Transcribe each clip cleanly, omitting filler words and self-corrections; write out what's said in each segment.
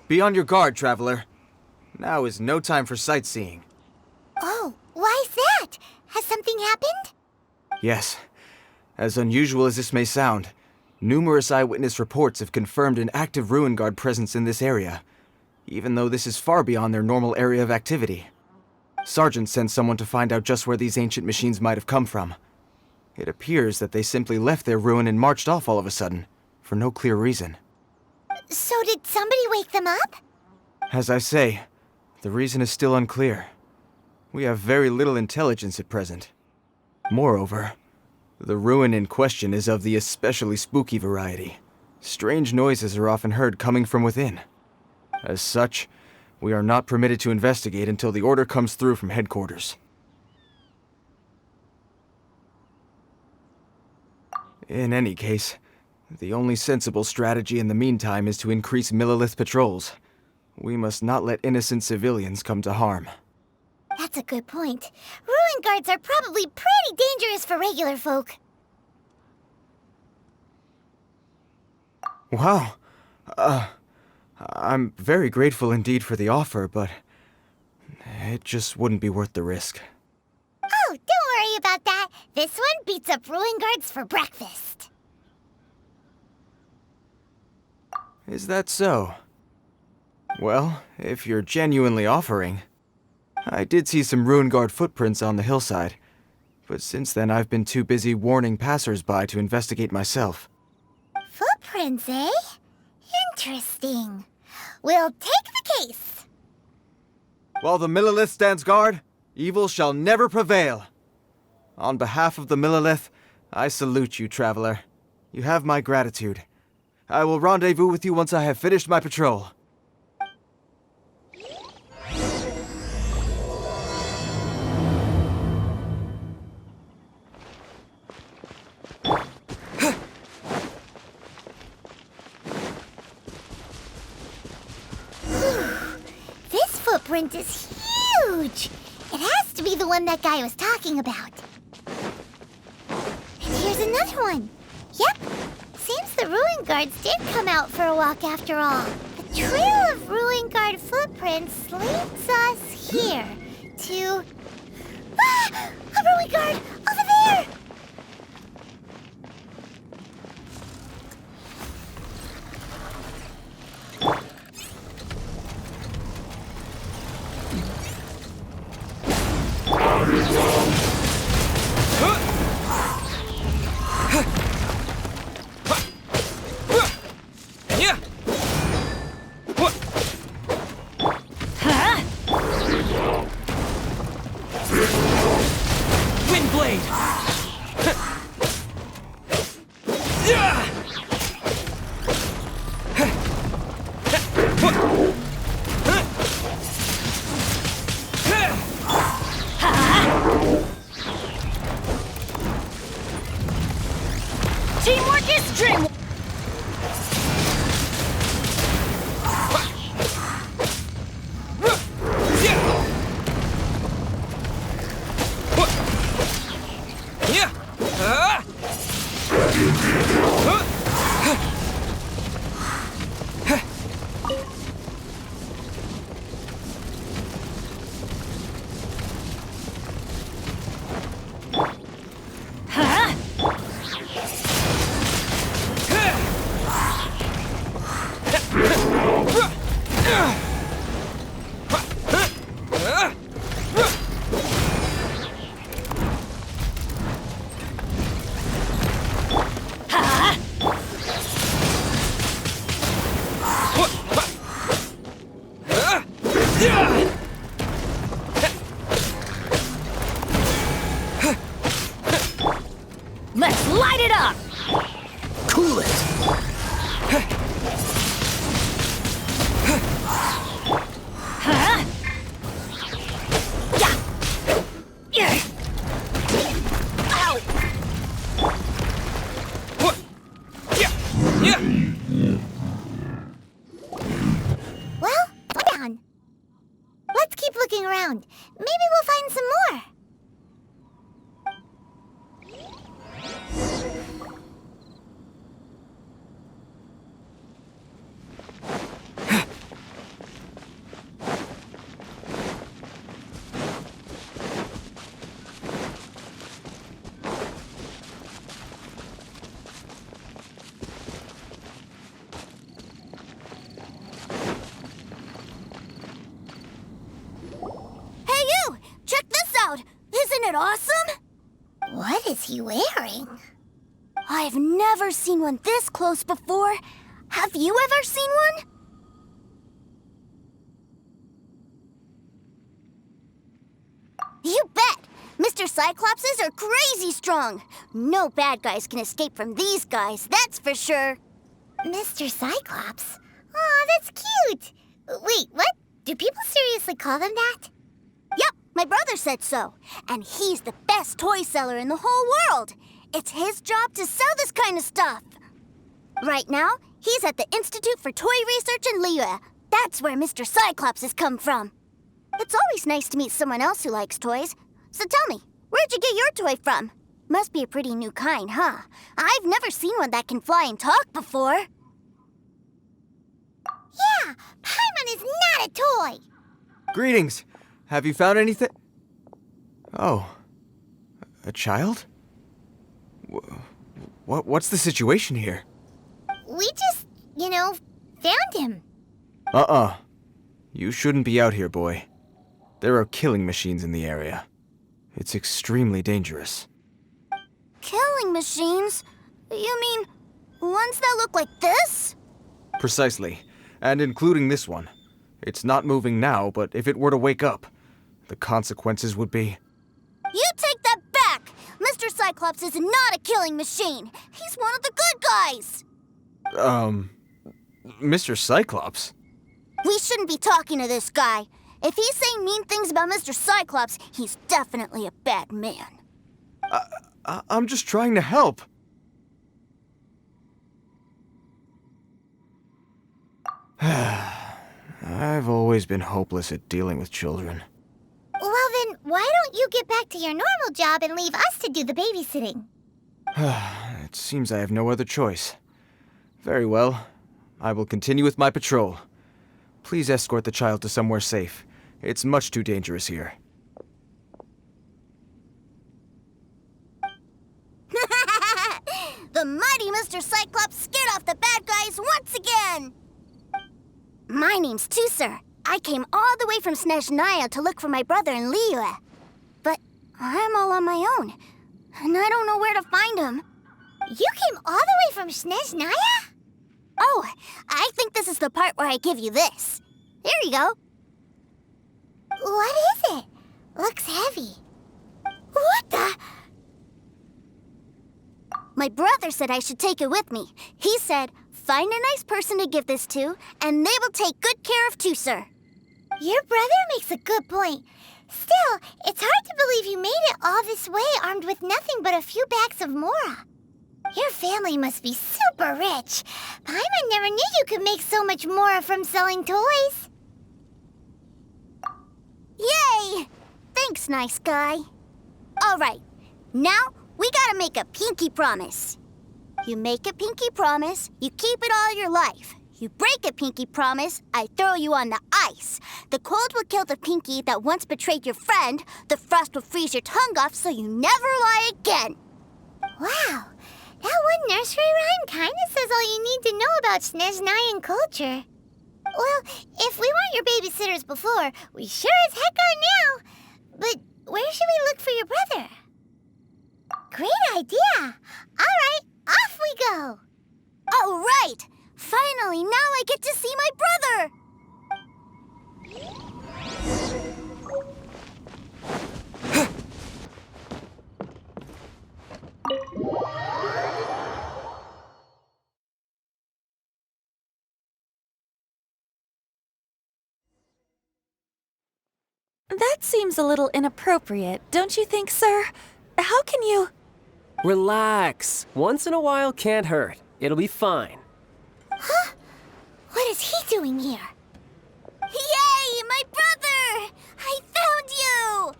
Be on your guard, traveler. Now is no time for sightseeing. Oh, why is that? Has something happened? Yes. As unusual as this may sound, numerous eyewitness reports have confirmed an active Ruin Guard presence in this area, even though this is far beyond their normal area of activity. Sergeant sent someone to find out just where these ancient machines might have come from. It appears that they simply left their ruin and marched off all of a sudden, for no clear reason. So did somebody wake them up? As I say, the reason is still unclear. We have very little intelligence at present. Moreover, the ruin in question is of the especially spooky variety. Strange noises are often heard coming from within. As such, we are not permitted to investigate until the order comes through from headquarters. In any case, the only sensible strategy in the meantime is to increase Millilith patrols. We must not let innocent civilians come to harm. That's a good point. Ruin guards are probably pretty dangerous for regular folk. Wow. I'm very grateful indeed for the offer, but it just wouldn't be worth the risk. Oh, don't worry about that. This one beats up ruin guards for breakfast. Is that so? Well, if you're genuinely offering. I did see some Ruin Guard footprints on the hillside, but since then I've been too busy warning passers-by to investigate myself. Footprints, eh? Interesting. We'll take the case. While the Millilith stands guard, evil shall never prevail. On behalf of the Millilith, I salute you, traveler. You have my gratitude. I will rendezvous with you once I have finished my patrol. This footprint is huge. It has to be the one that guy was talking about. And here's another one. Yep. Seems the Ruin Guards did come out for a walk after all. A trail of Ruin Guard footprints leads us here to... Ah! A Ruin Guard! Over there! Teamwork is dream. Let's light it up! Cool it! Huh? Yeah! Ow! Well, down. Let's keep looking around. Maybe we'll find some more. he wearing? I've never seen one this close before. Have you ever seen one? You bet! Mr. Cyclopses are crazy strong. No bad guys can escape from these guys, that's for sure. Mr. Cyclops? Aw, that's cute! Wait, what? Do people seriously call them that? Yep, my brother said so. And he's the best toy seller in the whole world. It's his job to sell this kind of stuff. Right now, he's at the Institute for Toy Research in Liyue. That's where Mr. Cyclops has come from. It's always nice to meet someone else who likes toys. So tell me, where'd you get your toy from? Must be a pretty new kind, huh? I've never seen one that can fly and talk before. Yeah, Paimon is not a toy! Greetings. Have you found anything? Oh. A child? What's the situation here? We just, found him. You shouldn't be out here, boy. There are killing machines in the area. It's extremely dangerous. Killing machines? You mean ones that look like this? Precisely. And including this one. It's not moving now, but if it were to wake up, the consequences would be... You take that back! Mr. Cyclops is not a killing machine. He's one of the good guys. Mr. Cyclops? We shouldn't be talking to this guy. If he's saying mean things about Mr. Cyclops, he's definitely a bad man. I'm just trying to help. I've always been hopeless at dealing with children. Well then, why don't you get back to your normal job and leave us to do the babysitting? It seems I have no other choice. Very well. I will continue with my patrol. Please escort the child to somewhere safe. It's much too dangerous here. The mighty Mr. Cyclops scared off the bad guys once again! My name's Tusser. I came all the way from Snezhnaya to look for my brother in Liyue. But I'm all on my own, and I don't know where to find him. You came all the way from Snezhnaya? Oh, I think this is the part where I give you this. Here you go. What is it? Looks heavy. What the? My brother said I should take it with me. He said, find a nice person to give this to, and they will take good care of Tusser. Your brother makes a good point. Still, it's hard to believe you made it all this way armed with nothing but a few bags of Mora. Your family must be super rich. Paimon never knew you could make so much Mora from selling toys. Yay! Thanks, nice guy. All right, now we gotta make a pinky promise. You make a pinky promise, you keep it all your life. You break a pinky promise, I throw you on the ice. The cold will kill the pinky that once betrayed your friend. The frost will freeze your tongue off so you never lie again. Wow, that one nursery rhyme kind of says all you need to know about Snezhnayan culture. Well, if we weren't your babysitters before, we sure as heck are now. But where should we look for your brother? Great idea. All right, off we go. All right! Finally, now I get to see my brother! That seems a little inappropriate, don't you think, sir? How can you... Relax. Once in a while can't hurt. It'll be fine. Huh? What is he doing here? Yay, my brother! I found you!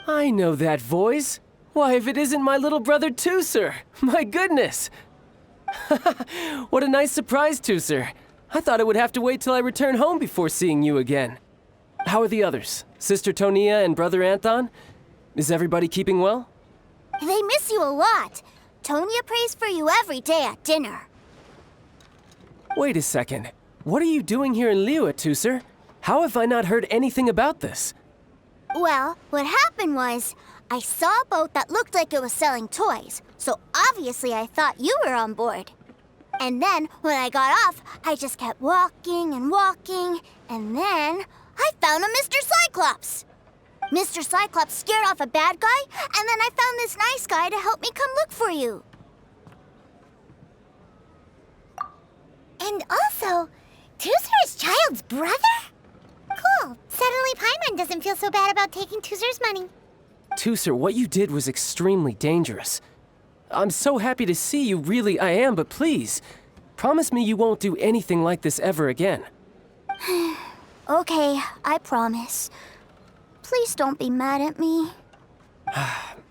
I know that voice. Why, if it isn't my little brother Tusser! My goodness! What a nice surprise, Tusser. I thought I would have to wait till I return home before seeing you again. How are the others? Sister Tonia and Brother Anton? Is everybody keeping well? They miss you a lot. Tonia prays for you every day at dinner. Wait a second. What are you doing here in Liyue, Tusser? How have I not heard anything about this? Well, what happened was, I saw a boat that looked like it was selling toys, so obviously I thought you were on board. And then, when I got off, I just kept walking and walking, and then I found a Mr. Cyclops. Mr. Cyclops scared off a bad guy, and then I found this nice guy to help me come look for you. And also, Tooser is Child's brother? Cool. Suddenly Paimon doesn't feel so bad about taking Tooser's money. Tooser, what you did was extremely dangerous. I'm so happy to see you, really I am, but please, promise me you won't do anything like this ever again. Okay, I promise. Please don't be mad at me.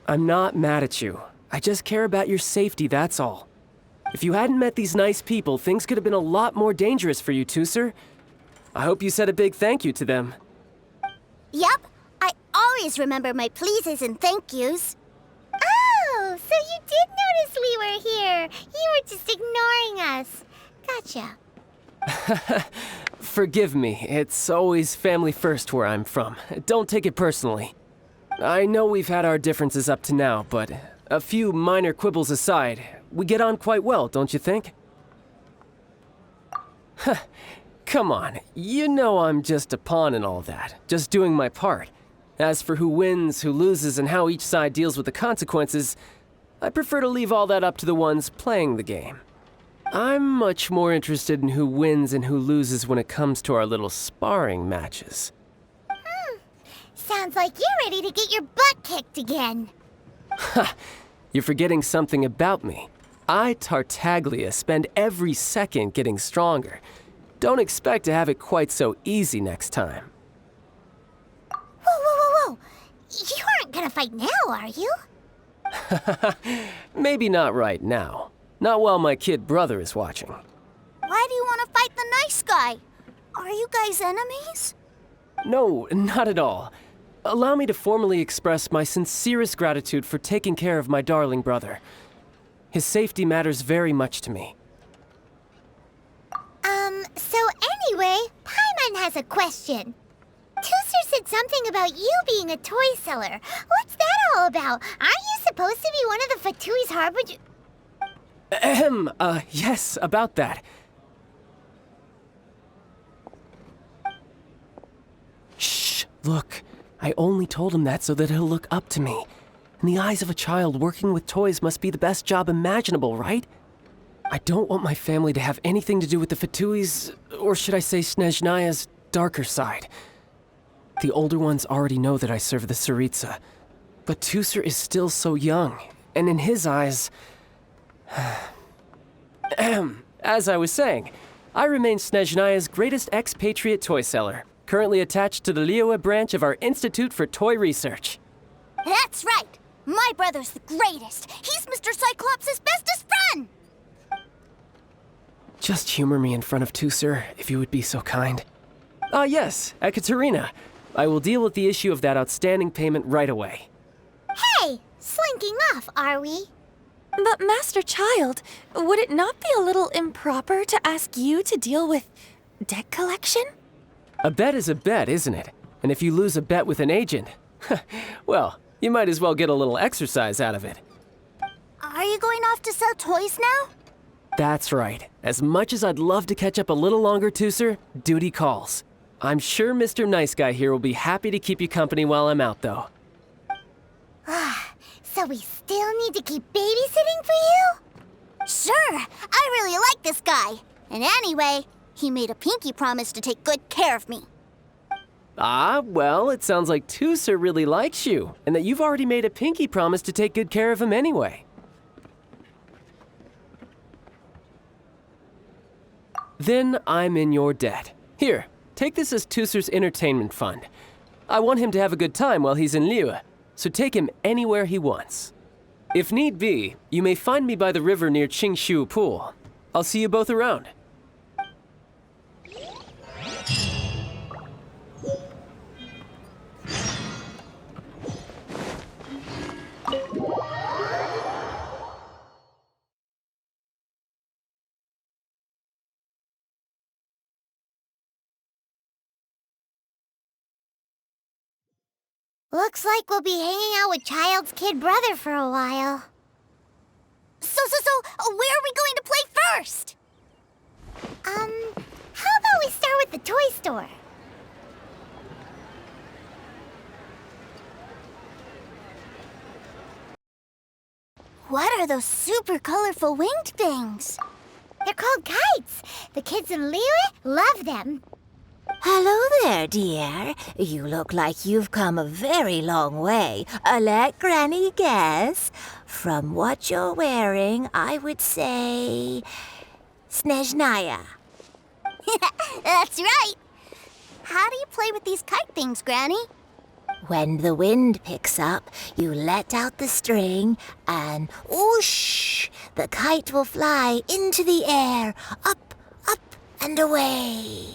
I'm not mad at you. I just care about your safety, that's all. If you hadn't met these nice people, things could have been a lot more dangerous for you, Tooser. I hope you said a big thank you to them. Yep, I always remember my pleases and thank yous. Oh, so you did notice we were here. You were just ignoring us. Gotcha. Forgive me, it's always family first where I'm from. Don't take it personally. I know we've had our differences up to now, but a few minor quibbles aside, we get on quite well, don't you think? Come on, you know I'm just a pawn and all that, just doing my part. As for who wins, who loses, and how each side deals with the consequences, I prefer to leave all that up to the ones playing the game. I'm much more interested in who wins and who loses when it comes to our little sparring matches. Sounds like you're ready to get your butt kicked again. You're forgetting something about me. I, Tartaglia, spend every second getting stronger. Don't expect to have it quite so easy next time. Whoa. You aren't gonna fight now, are you? Maybe not right now. Not while my kid brother is watching. Why do you want to fight the nice guy? Are you guys enemies? No, not at all. Allow me to formally express my sincerest gratitude for taking care of my darling brother. His safety matters very much to me. So anyway, Paimon has a question. Tooser said something about you being a toy seller. What's that all about? Aren't you supposed to be one of the Fatui's harbinger? Yes, about that. Shh, look. I only told him that so that he'll look up to me. In the eyes of a child, working with toys must be the best job imaginable, right? I don't want my family to have anything to do with the Fatui's, or should I say Snezhnaya's, darker side. The older ones already know that I serve the Tsaritsa, but Tooser is still so young, and in his eyes... As I was saying, I remain Snezhnaya's greatest expatriate toy seller, currently attached to the Liyue branch of our Institute for Toy Research. That's right! My brother's the greatest! He's Mr. Cyclops' bestest friend! Just humor me in front of Tooser, if you would be so kind. Ah, yes, Ekaterina. I will deal with the issue of that outstanding payment right away. Hey, slinking off, are we? But Master Child, would it not be a little improper to ask you to deal with debt collection? A bet is a bet, isn't it? And if you lose a bet with an agent, well, you might as well get a little exercise out of it. Are you going off to sell toys now? That's right. As much as I'd love to catch up a little longer, Tooser, duty calls. I'm sure Mr. Nice Guy here will be happy to keep you company while I'm out, though. So we still need to keep babysitting for you? Sure, I really like this guy. And anyway, he made a pinky promise to take good care of me. Ah, well, it sounds like Tooser really likes you, and that you've already made a pinky promise to take good care of him anyway. Then I'm in your debt. Here, take this as Tooser's entertainment fund. I want him to have a good time while he's in Liyue, so take him anywhere he wants. If need be, you may find me by the river near Qingshu Pool. I'll see you both around. Looks like we'll be hanging out with Child's kid brother for a while. So, where are we going to play first? How about we start with the toy store? What are those super colorful winged things? They're called kites. The kids in Liyue love them. Hello there, dear. You look like you've come a very long way. Let Granny guess. From what you're wearing, I would say... Snezhnaya. That's right. How do you play with these kite things, Granny? When the wind picks up, you let out the string and whoosh! The kite will fly into the air, up, and away.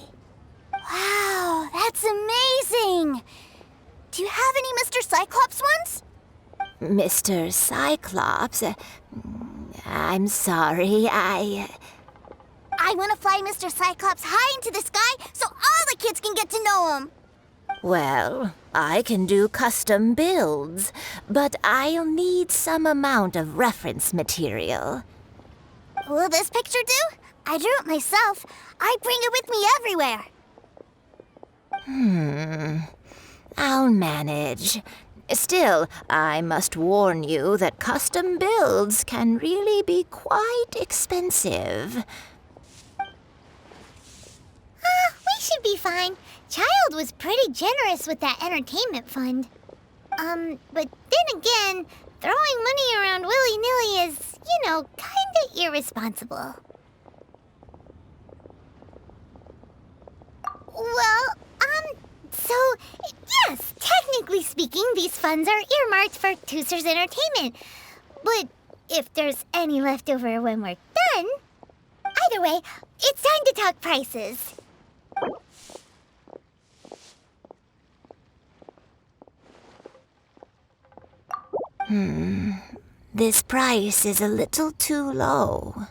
Wow, that's amazing! Do you have any Mr. Cyclops ones? Mr. Cyclops, I'm sorry, I want to fly Mr. Cyclops high into the sky so all the kids can get to know him. Well, I can do custom builds, but I'll need some amount of reference material. Will this picture do? I drew it myself. I bring it with me everywhere. I'll manage. Still, I must warn you that custom builds can really be quite expensive. We should be fine. Child was pretty generous with that entertainment fund. But then again, throwing money around willy-nilly is, kinda irresponsible. Well, so, yes, technically speaking, these funds are earmarked for Tooser's entertainment. But if there's any left over when we're done... Either way, it's time to talk prices. This price is a little too low.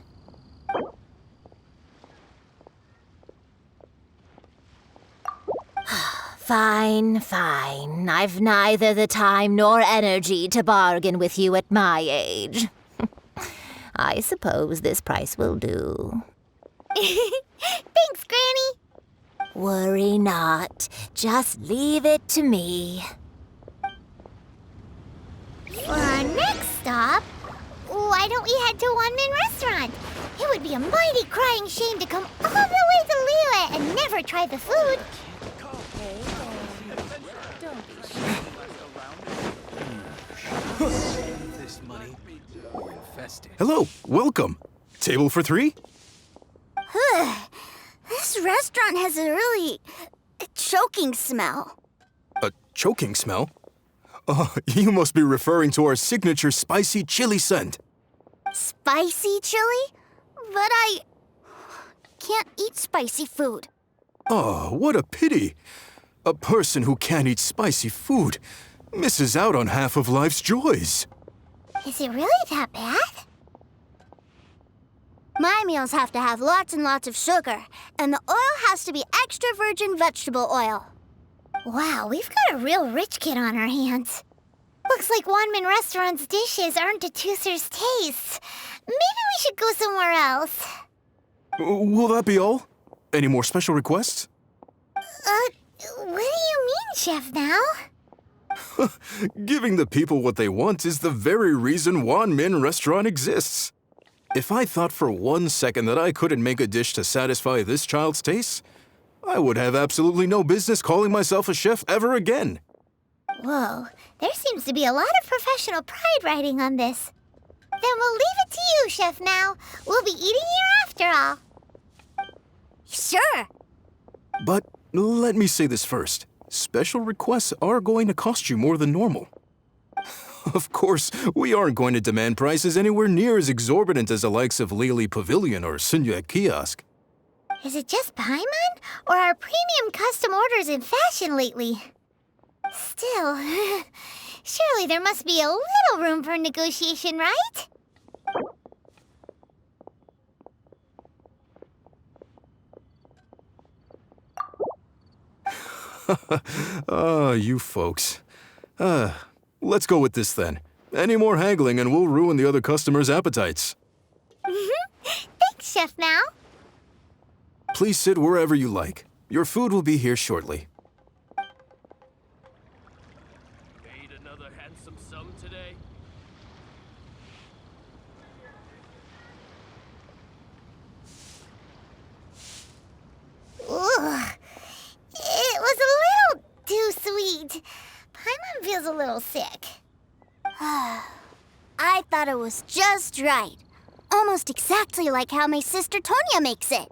Fine. I've neither the time nor energy to bargain with you at my age. I suppose this price will do. Thanks, Granny. Worry not. Just leave it to me. For our next stop, why don't we head to One-Man Restaurant? It would be a mighty crying shame to come all the way to Liyue and never try the food. Hello, welcome. Table for three? This restaurant has a really choking smell. A choking smell? Oh, you must be referring to our signature spicy chili scent. Spicy chili? But I can't eat spicy food. Oh, what a pity. A person who can't eat spicy food misses out on half of life's joys. Is it really that bad? My meals have to have lots and lots of sugar, and the oil has to be extra virgin vegetable oil. Wow, we've got a real rich kid on our hands. Looks like One-Man Restaurant's dishes aren't to Tooser's taste. Maybe we should go somewhere else. Will that be all? Any more special requests? What do you mean, Chef now? Giving the people what they want is the very reason One-Man Restaurant exists. If I thought for 1 second that I couldn't make a dish to satisfy this child's taste, I would have absolutely no business calling myself a chef ever again. Whoa, there seems to be a lot of professional pride riding on this. Then we'll leave it to you, Chef Mao. We'll be eating here after all. Sure. But let me say this first. Special requests are going to cost you more than normal. Of course, we aren't going to demand prices anywhere near as exorbitant as the likes of Lily Pavilion or Sunyue Kiosk. Is it just Paimon, or are premium custom orders in fashion lately? Still, surely there must be a little room for negotiation, right? Ah, you folks. Let's go with this then. Any more haggling and we'll ruin the other customers' appetites. Thanks, Chef Mao. Please sit wherever you like. Your food will be here shortly. Paid another handsome sum today? Ugh. It was a little too sweet. Paimon feels a little sick. I thought it was just right. Almost exactly like how my sister Tonya makes it.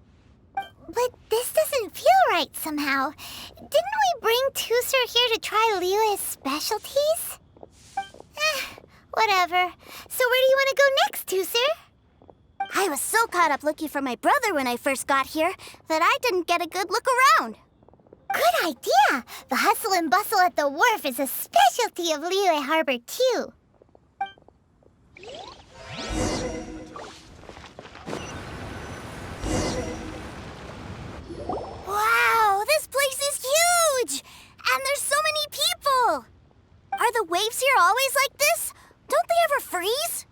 But this doesn't feel right somehow. Didn't we bring Tusser here to try Liyue's specialties? Whatever. So where do you want to go next, Tusser? I was so caught up looking for my brother when I first got here that I didn't get a good look around. Good idea! The hustle and bustle at the wharf is a specialty of Liyue Harbor, too. Wow, this place is huge! And there's so many people! Are the waves here always like this? Don't they ever freeze?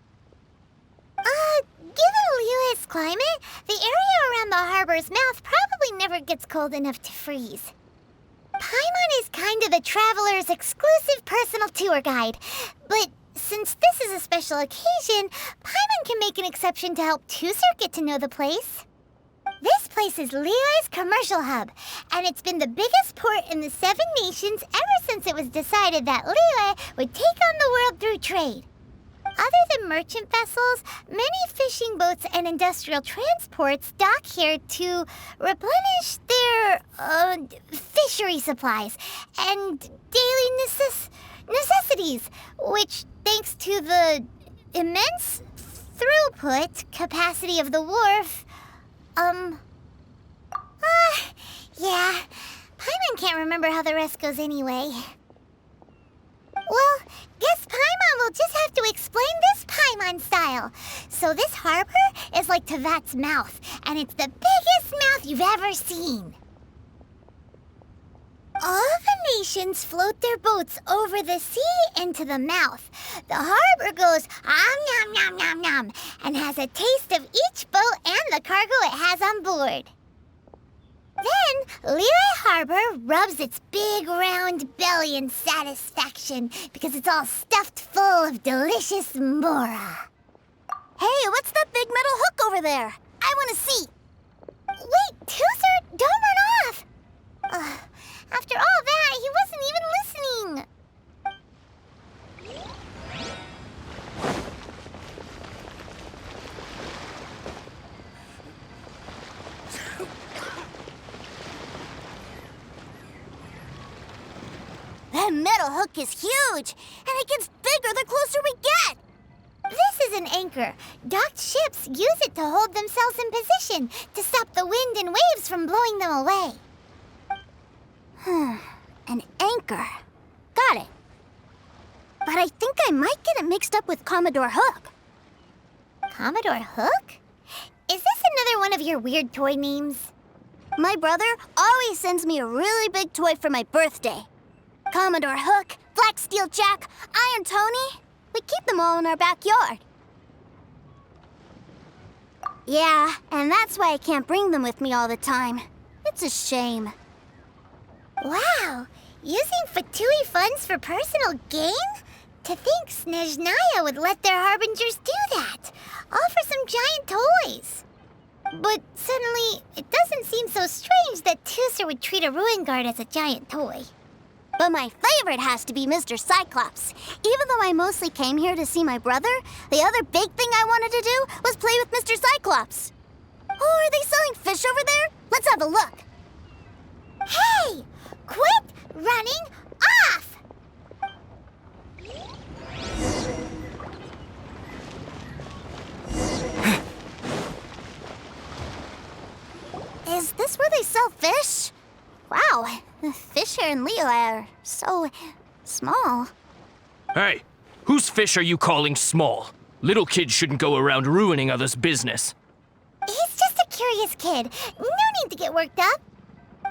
Given Liyue's climate, the area around the harbor's mouth probably never gets cold enough to freeze. Paimon is kind of the traveler's exclusive personal tour guide, but since this is a special occasion, Paimon can make an exception to help Tusser get to know the place. This place is Liyue's commercial hub, and it's been the biggest port in the Seven Nations ever since it was decided that Liyue would take on the world through trade. Other than merchant vessels, many fishing boats and industrial transports dock here to replenish their fishery supplies and daily necessities, which, thanks to the immense throughput capacity of the wharf, yeah, Paimon can't remember how the rest goes anyway. Well, guess Paimon will just have to explain this Paimon style. So this harbor is like Tevat's mouth, and it's the biggest mouth you've ever seen. All the nations float their boats over the sea into the mouth. The harbor goes nom nom nom nom and has a taste of each boat and the cargo it has on board. Then, Liyue Harbor rubs its big round belly in satisfaction because it's all stuffed full of delicious mora. Hey, what's that big metal hook over there? I want to see. Wait, Tusser, don't run off! After all that, he wasn't even listening. That metal hook is huge, and it gets bigger the closer we get. This is an anchor. Docked ships use it to hold themselves in position to stop the wind and waves from blowing them away. An anchor. Got it. But I think I might get it mixed up with Commodore Hook. Commodore Hook? Is this another one of your weird toy names? My brother always sends me a really big toy for my birthday. Commodore Hook, Black Steel Jack, Iron Tony. We keep them all in our backyard. Yeah, and that's why I can't bring them with me all the time. It's a shame. Wow! Using Fatui funds for personal gain? To think Snezhnaya would let their harbingers do that! All for some giant toys! But suddenly, it doesn't seem so strange that Tusser would treat a ruin guard as a giant toy. But my favorite has to be Mr. Cyclops. Even though I mostly came here to see my brother, the other big thing I wanted to do was play with Mr. Cyclops. Oh, are they selling fish over there? Let's have a look. Hey! Quit running off! Is this where they sell fish? Wow, the fish here in Liyue are so small. Hey, whose fish are you calling small? Little kids shouldn't go around ruining others' business. He's just a curious kid. No need to get worked up.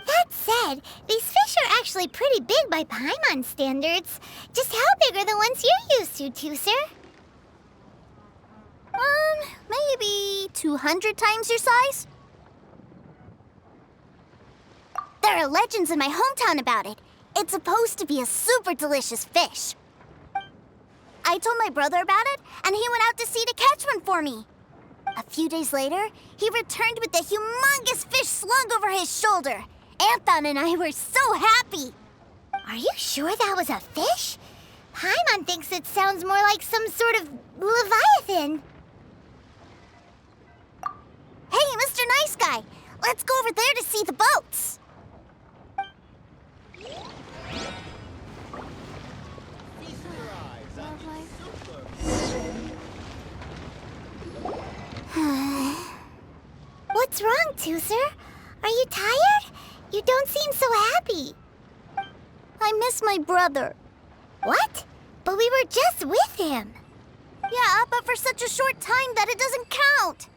That said, these fish are actually pretty big by Paimon standards. Just how big are the ones you're used to, Tooser? Maybe 200 times your size? There are legends in my hometown about it. It's supposed to be a super delicious fish. I told my brother about it, and he went out to sea to catch one for me. A few days later, he returned with a humongous fish slung over his shoulder. Anthon and I were so happy. Are you sure that was a fish? Paimon thinks it sounds more like some sort of leviathan. Hey, Mr. Nice Guy, let's go over there to see the boats. What's wrong, Tooser? Are you tired? You don't seem so happy. I miss my brother. What? But we were just with him. Yeah, but for such a short time that it doesn't count.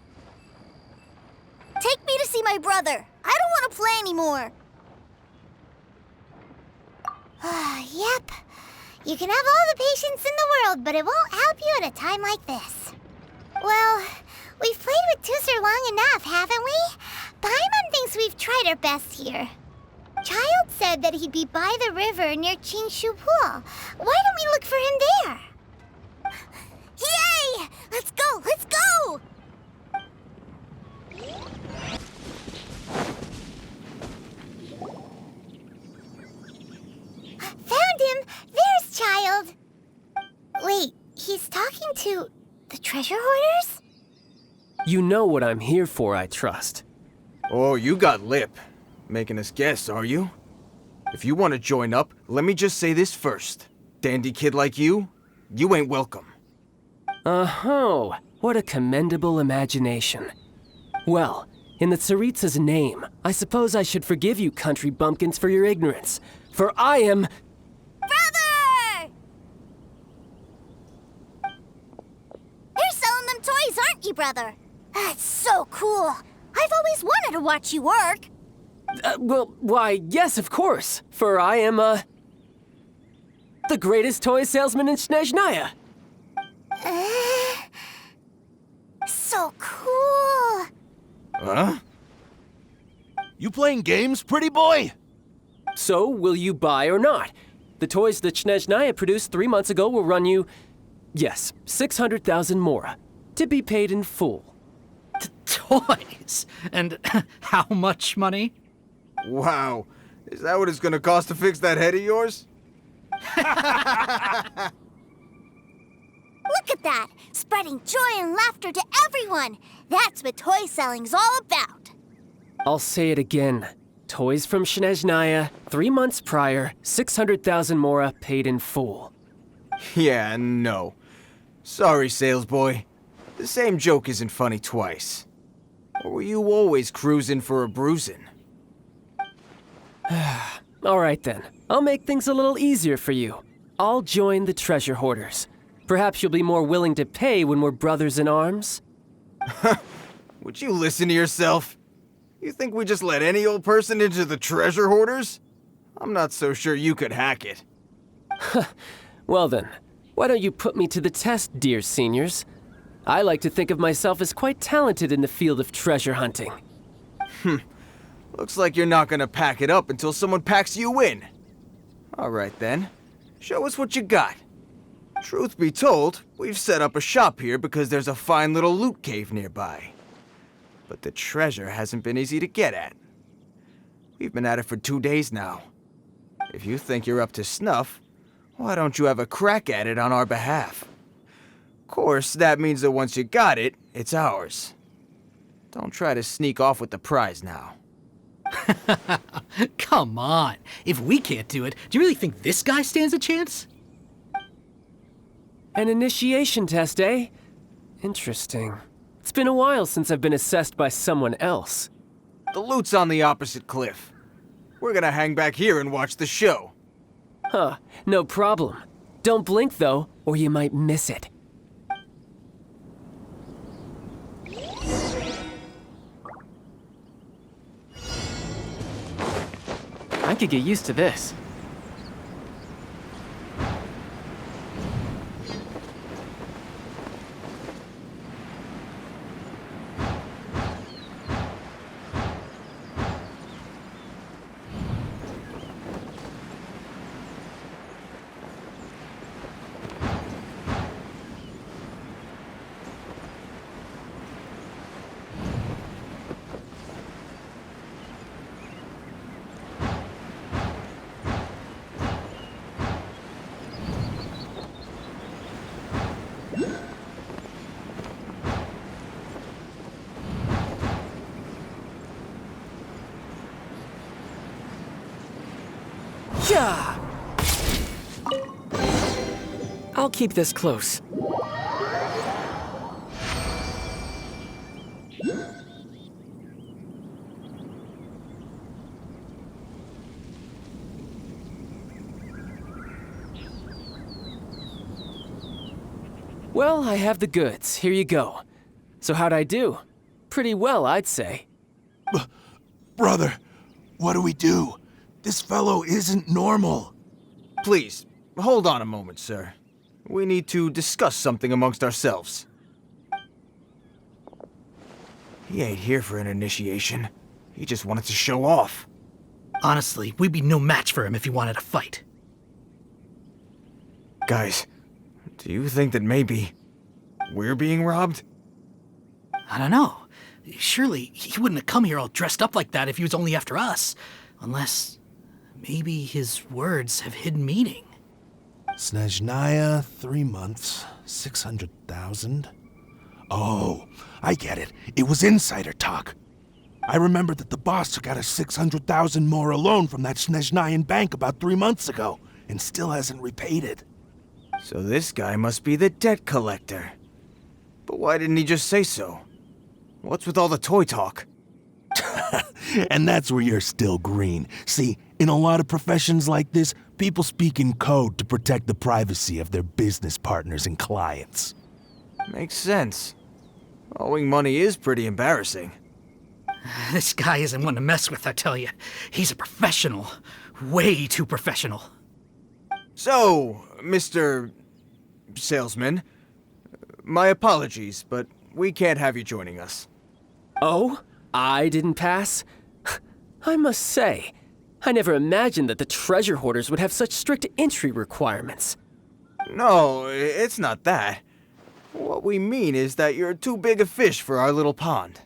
Take me to see my brother. I don't want to play anymore. Yep. You can have all the patience in the world, but it won't help you at a time like this. Well, we've played with Tooser long enough, haven't we? Paimon thinks we've tried our best here. Child said that he'd be by the river near Chinshu Pool. Why don't we look for him there? Yay! Let's go! Let's go! Found him! There's Child! Wait, he's talking to the treasure hoarders? You know what I'm here for, I trust. Oh, you got lip. Making us guess, are you? If you want to join up, let me just say this first. Dandy kid like you ain't welcome. Oh, what a commendable imagination. Well, in the Tsaritsa's name, I suppose I should forgive you country bumpkins for your ignorance. For I am... Brother! You're selling them toys, aren't you, brother? That's so cool. I've always wanted to watch you work. Well, why, yes, of course. For I am, the greatest toy salesman in Snezhnaya. So cool. Huh? You playing games, pretty boy? So, will you buy or not? The toys that Snezhnaya produced 3 months ago will run you, yes, 600,000 mora, to be paid in full. Toys? And how much money? Wow. Is that what it's gonna cost to fix that head of yours? Look at that! Spreading joy and laughter to everyone! That's what toy selling's all about! I'll say it again. Toys from Snezhnaya, 3 months prior, 600,000 mora paid in full. Yeah, no. Sorry, sales boy. The same joke isn't funny twice. Or were you always cruising for a bruising? All right then, I'll make things a little easier for you. I'll join the treasure hoarders. Perhaps you'll be more willing to pay when we're brothers in arms? Would you listen to yourself? You think we just let any old person into the treasure hoarders? I'm not so sure you could hack it. Well then, why don't you put me to the test, dear seniors? I like to think of myself as quite talented in the field of treasure hunting. Looks like you're not gonna pack it up until someone packs you in. All right then, show us what you got. Truth be told, we've set up a shop here because there's a fine little loot cave nearby. But the treasure hasn't been easy to get at. We've been at it for 2 days now. If you think you're up to snuff, why don't you have a crack at it on our behalf? Of course, that means that once you got it, it's ours. Don't try to sneak off with the prize now. Come on. If we can't do it, do you really think this guy stands a chance? An initiation test, eh? Interesting. It's been a while since I've been assessed by someone else. The loot's on the opposite cliff. We're gonna hang back here and watch the show. Huh, no problem. Don't blink though, or you might miss it. I could get used to this. Yeah! I'll keep this close. Well, I have the goods. Here you go. So how'd I do? Pretty well, I'd say. Brother, what do we do? This fellow isn't normal. Please, hold on a moment, sir. We need to discuss something amongst ourselves. He ain't here for an initiation. He just wanted to show off. Honestly, we'd be no match for him if he wanted to fight. Guys, do you think that maybe we're being robbed? I don't know. Surely he wouldn't have come here all dressed up like that if he was only after us. Unless maybe his words have hidden meaning. Snezhnaya, 3 months, 600,000. Oh, I get it. It was insider talk. I remember that the boss took out a 600,000 more loan from that Snezhnayan bank about 3 months ago, and still hasn't repaid it. So this guy must be the debt collector. But why didn't he just say so? What's with all the toy talk? And that's where you're still green. See, in a lot of professions like this, people speak in code to protect the privacy of their business partners and clients. Makes sense. Owing money is pretty embarrassing. This guy isn't one to mess with, I tell you. He's a professional. Way too professional. So, Mr. Salesman, my apologies, but we can't have you joining us. Oh? I didn't pass? I must say, I never imagined that the treasure hoarders would have such strict entry requirements. No, it's not that. What we mean is that you're too big a fish for our little pond.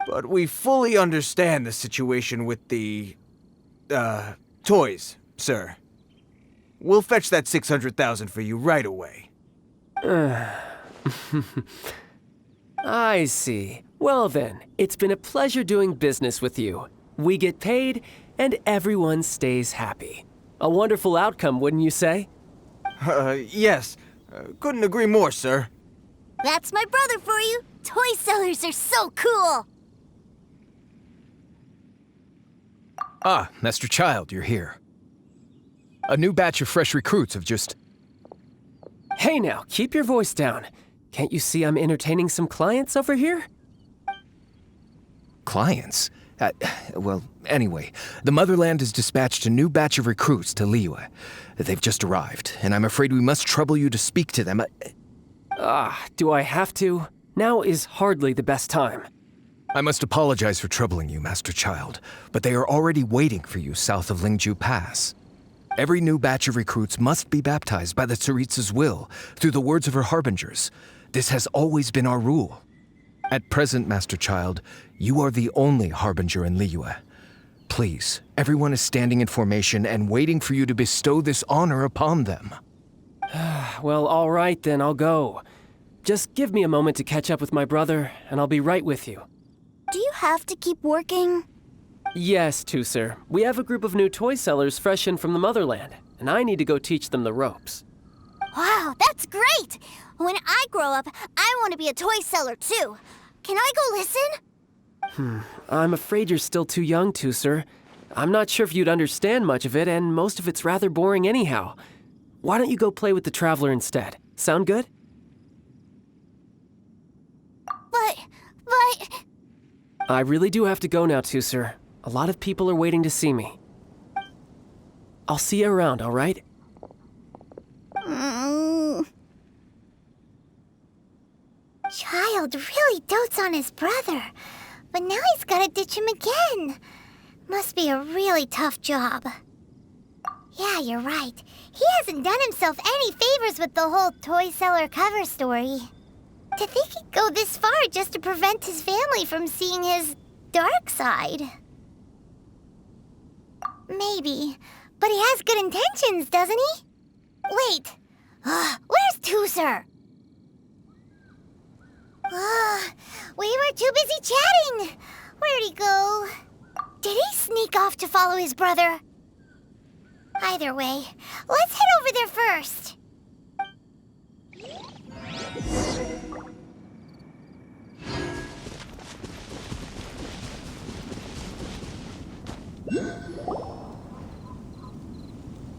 But we fully understand the situation with the, toys, sir. We'll fetch that 600,000 for you right away. I see. Well then, it's been a pleasure doing business with you. We get paid, and everyone stays happy. A wonderful outcome, wouldn't you say? Yes. Couldn't agree more, sir. That's my brother for you. Toy sellers are so cool. Ah, Master Child, you're here. A new batch of fresh recruits have just... Hey now, keep your voice down. Can't you see I'm entertaining some clients over here? Clients? Well, anyway, the Motherland has dispatched a new batch of recruits to Liyue. They've just arrived, and I'm afraid we must trouble you to speak to them. Do I have to? Now is hardly the best time. I must apologize for troubling you, Master Child, but they are already waiting for you south of Lingju Pass. Every new batch of recruits must be baptized by the Tsaritsa's will, through the words of her harbingers. This has always been our rule. At present, Master Child, you are the only harbinger in Liyue. Please, everyone is standing in formation and waiting for you to bestow this honor upon them. Well, all right then, I'll go. Just give me a moment to catch up with my brother, and I'll be right with you. Do you have to keep working? Yes, Tusser. We have a group of new toy sellers fresh in from the Motherland, and I need to go teach them the ropes. Wow, that's great! When I grow up, I want to be a toy seller too. Can I go listen? I'm afraid you're still too young, Tusser. I'm not sure if you'd understand much of it, and most of it's rather boring anyhow. Why don't you go play with the Traveler instead? Sound good? But... I really do have to go now, Tusser. A lot of people are waiting to see me. I'll see you around, all right? Child really dotes on his brother, but now he's gotta ditch him again. Must be a really tough job. Yeah, you're right. He hasn't done himself any favors with the whole toy seller cover story. To think he'd go this far just to prevent his family from seeing his dark side. Maybe, but he has good intentions, doesn't he? Wait, where's Tooser? We were too busy chatting. Where'd he go? Did he sneak off to follow his brother? Either way, let's head over there first.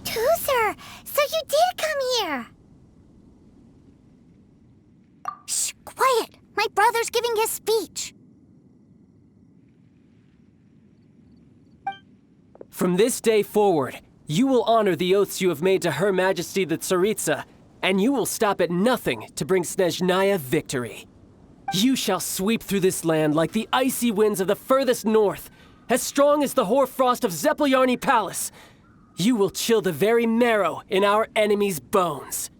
Tooser, so you did come here. Shh, quiet! My brother's giving his speech. From this day forward, you will honor the oaths you have made to Her Majesty the Tsaritsa, and you will stop at nothing to bring Snezhnaya victory. You shall sweep through this land like the icy winds of the furthest north, as strong as the hoarfrost of Zepelyarny Palace. You will chill the very marrow in our enemies' bones.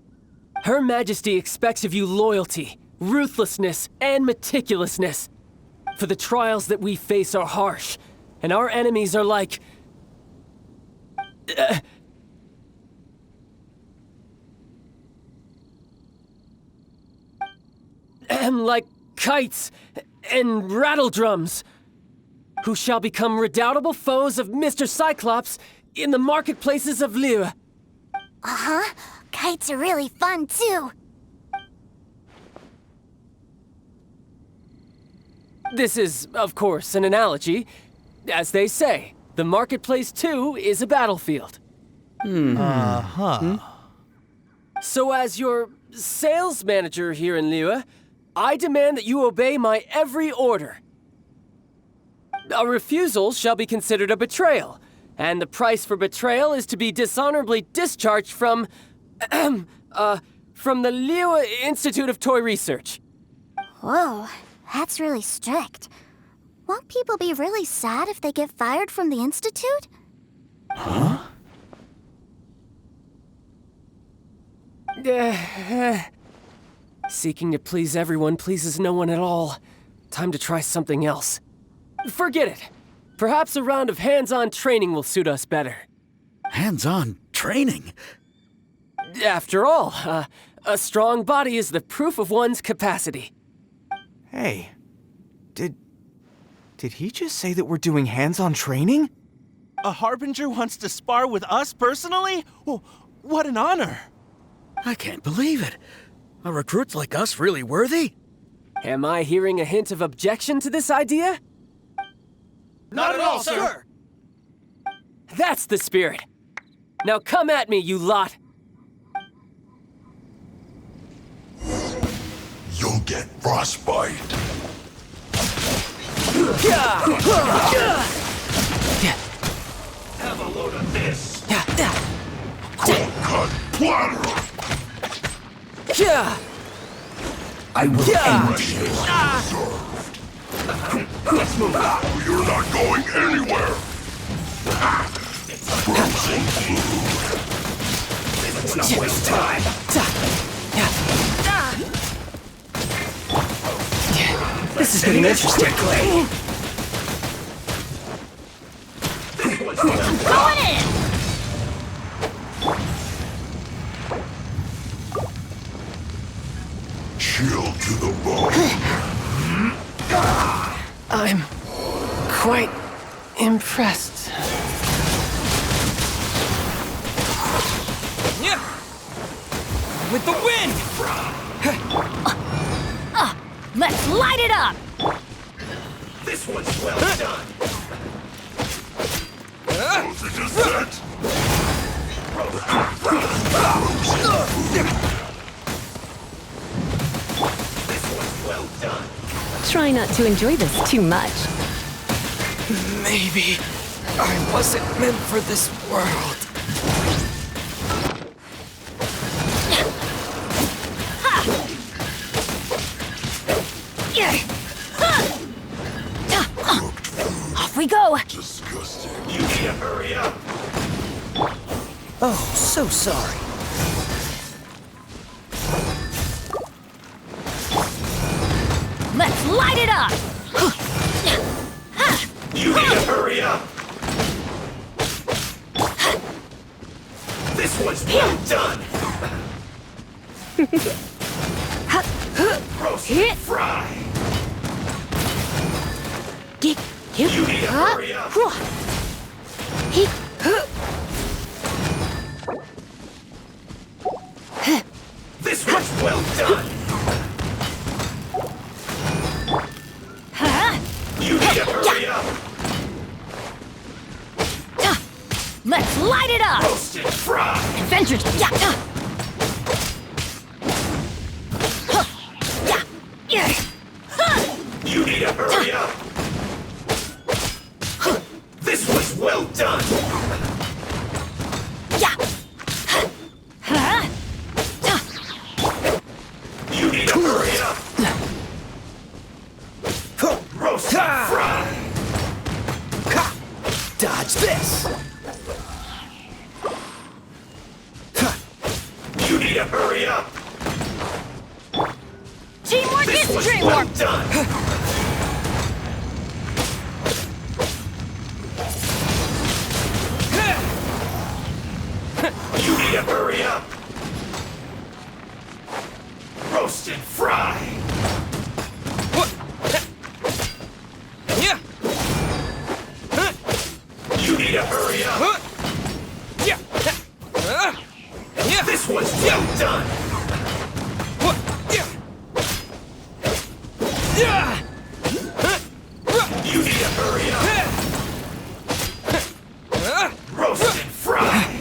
Her Majesty expects of you loyalty, ruthlessness, and meticulousness. For the trials that we face are harsh, and our enemies are like... like kites and rattle drums, who shall become redoubtable foes of Mr. Cyclops in the marketplaces of Liyue. Uh-huh. Kites are really fun, too. This is, of course, an analogy. As they say, the marketplace, too, is a battlefield. So as your sales manager here in Liyue, I demand that you obey my every order. A refusal shall be considered a betrayal, and the price for betrayal is to be dishonorably discharged from the Liyue Institute of Toy Research. Whoa, that's really strict. Won't people be really sad if they get fired from the Institute? Huh? Seeking to please everyone pleases no one at all. Time to try something else. Forget it. Perhaps a round of hands-on training will suit us better. Hands-on training? After all, a strong body is the proof of one's capacity. Hey, did he just say that we're doing hands-on training? A Harbinger wants to spar with us personally? Well, what an honor! I can't believe it. Are recruits like us really worthy? Am I hearing a hint of objection to this idea? Not at all, sir! That's the spirit. Now come at me, you lot! You'll get frostbite. Have a load of this! Cold cut platter! I will end you. Let's move out. You're not going anywhere. Frozen food. Let's not waste time. This is getting interesting. Going in! Chill to the bone. I'm quite impressed. With the wind! Let's light it up! This one's well done. Dosage set. This one's well done. Try not to enjoy this too much. Maybe I wasn't meant for this world. we go! Disgusting. You need to hurry up. Oh, so sorry. Let's light it up! You need to hurry up. This one's well done. Roast and fry. You need to hurry up. This one's well done. You need to hurry up. Let's light it up! Roast and fry. Adventures! You need to hurry up. This was well done. You need to hurry up. Roast and fry. Dodge this! You need to hurry up. Teamwork This is was dreamwork! well done. You need to hurry up. Roast and fry. You need to hurry up. This one's well done. You need to hurry up. Roast and fry.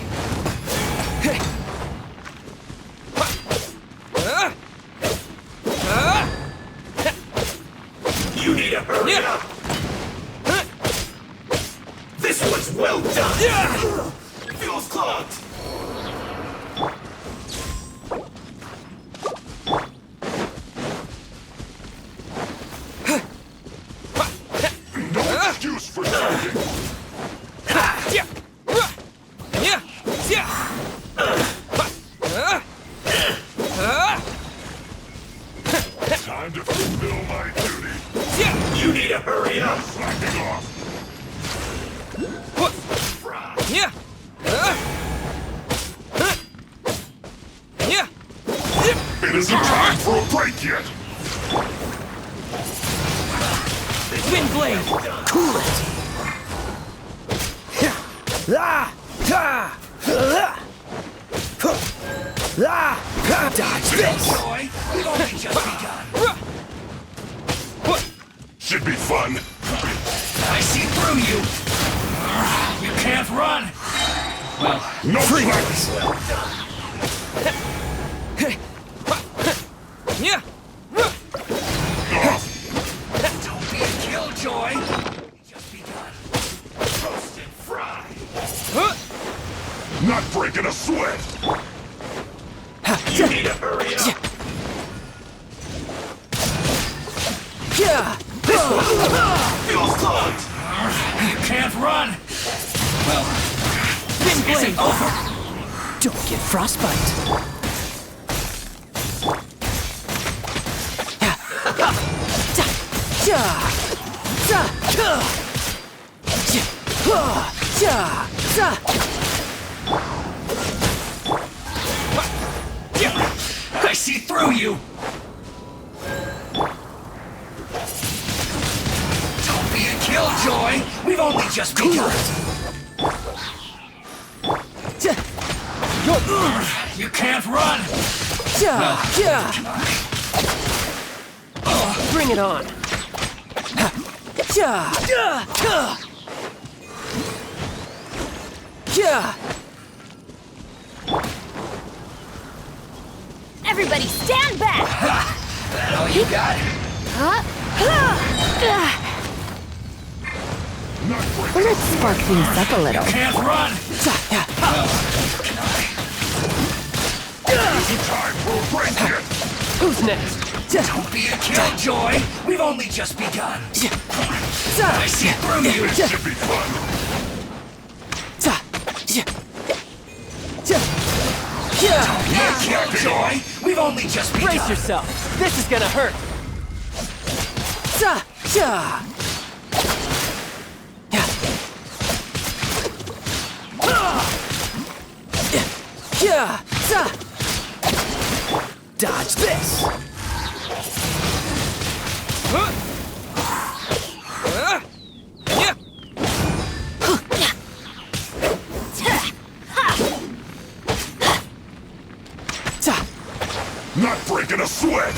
You need to hurry up. This one's well done. Fuel's clogged. No excuse for talking. Time to fulfill my duty. You need to hurry up. Slacking off. Fry. It isn't time for a break yet. Wind blade! Cool it! Dodge this! We've only just begun. Should be fun. I see through you. You can't run. Well, No flex. well done. Don't be a killjoy. Just begun. Roast and fry. Not breaking a sweat. You need to hurry up. Fuel's clogged. You can't run. Well, this isn't over. Don't get frostbite! I see through you. Don't be a killjoy. We've only just begun. You can't run. Bring it on! Everybody stand back! That all you got? Let's spark things up a little. Can't run. Isn't time for a break yet. Who's next? Don't be a killjoy! We've only just begun! I see through you! This should be fun! Don't be a killjoy! We've only just begun! Brace yourself! This is gonna hurt! Dodge this! Not breaking a sweat!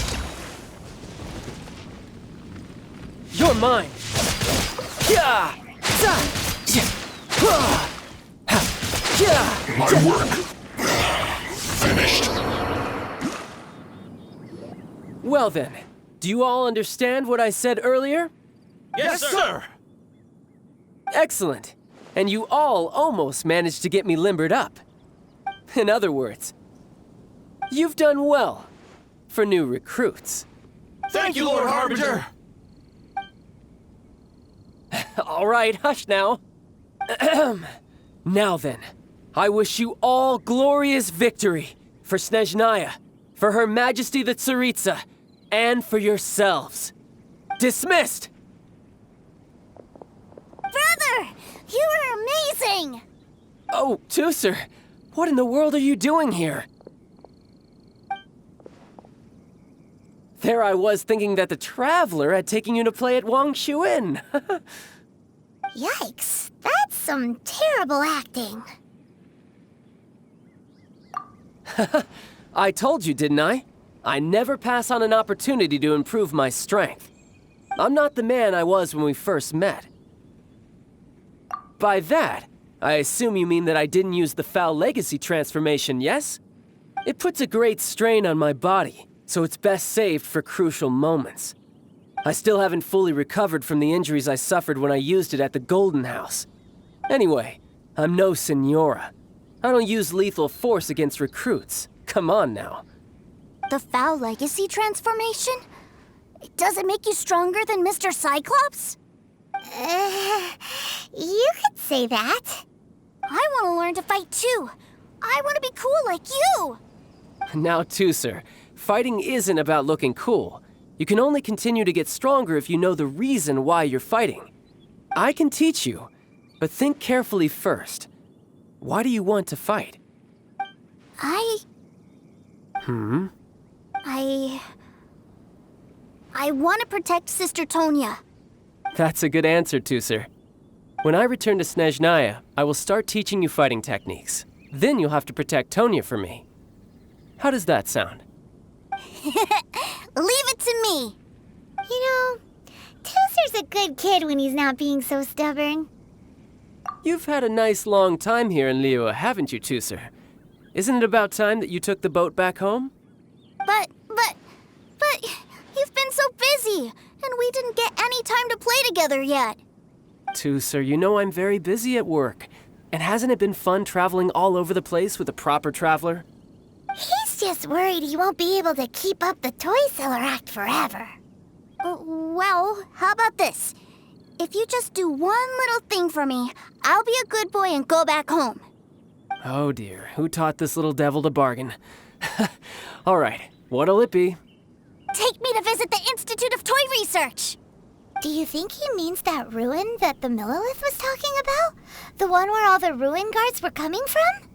You're mine! My work! Finished! Well then, do you all understand what I said earlier? Yes, sir! Excellent. And you all almost managed to get me limbered up. In other words, you've done well for new recruits. Thank you, Lord Harbinger! All right, hush now. Now then, I wish you all glorious victory for Snezhnaya, for Her Majesty the Tsaritsa, and for yourselves. Dismissed! Brother, you were amazing! Oh, Tusser, what in the world are you doing here? There I was thinking that the Traveler had taken you to play at Wang Xuan. Yikes, that's some terrible acting. I told you, didn't I? I never pass on an opportunity to improve my strength. I'm not the man I was when we first met. By that, I assume you mean that I didn't use the Foul Legacy transformation, yes? It puts a great strain on my body, so it's best saved for crucial moments. I still haven't fully recovered from the injuries I suffered when I used it at the Golden House. Anyway, I'm no Senora. I don't use lethal force against recruits. Come on now. The Foul Legacy transformation? Does it make you stronger than Mr. Cyclops? You could say that. I want to learn to fight too. I want to be cool like you. Now, Tusser, fighting isn't about looking cool. You can only continue to get stronger if you know the reason why you're fighting. I can teach you, but think carefully first. Why do you want to fight? I want to protect Sister Tonya. That's a good answer, Tusser. When I return to Snezhnaya, I will start teaching you fighting techniques. Then you'll have to protect Tonya for me. How does that sound? Leave it to me. You know, Tusser's a good kid when he's not being so stubborn. You've had a nice long time here in Liyue, haven't you, Tusser? Isn't it about time that you took the boat back home? But you've been so busy, and we didn't get any time to play together yet. Tusser, you know I'm very busy at work. And hasn't it been fun traveling all over the place with a proper traveler? He's just worried he won't be able to keep up the toy seller act forever. Well, how about this? If you just do one little thing for me, I'll be a good boy and go back home. Oh dear, who taught this little devil to bargain? All right, what'll it be? Take me to visit the Institute of Toy Research. Do you think he means that ruin that the Millilith was talking about? The one where all the ruin guards were coming from?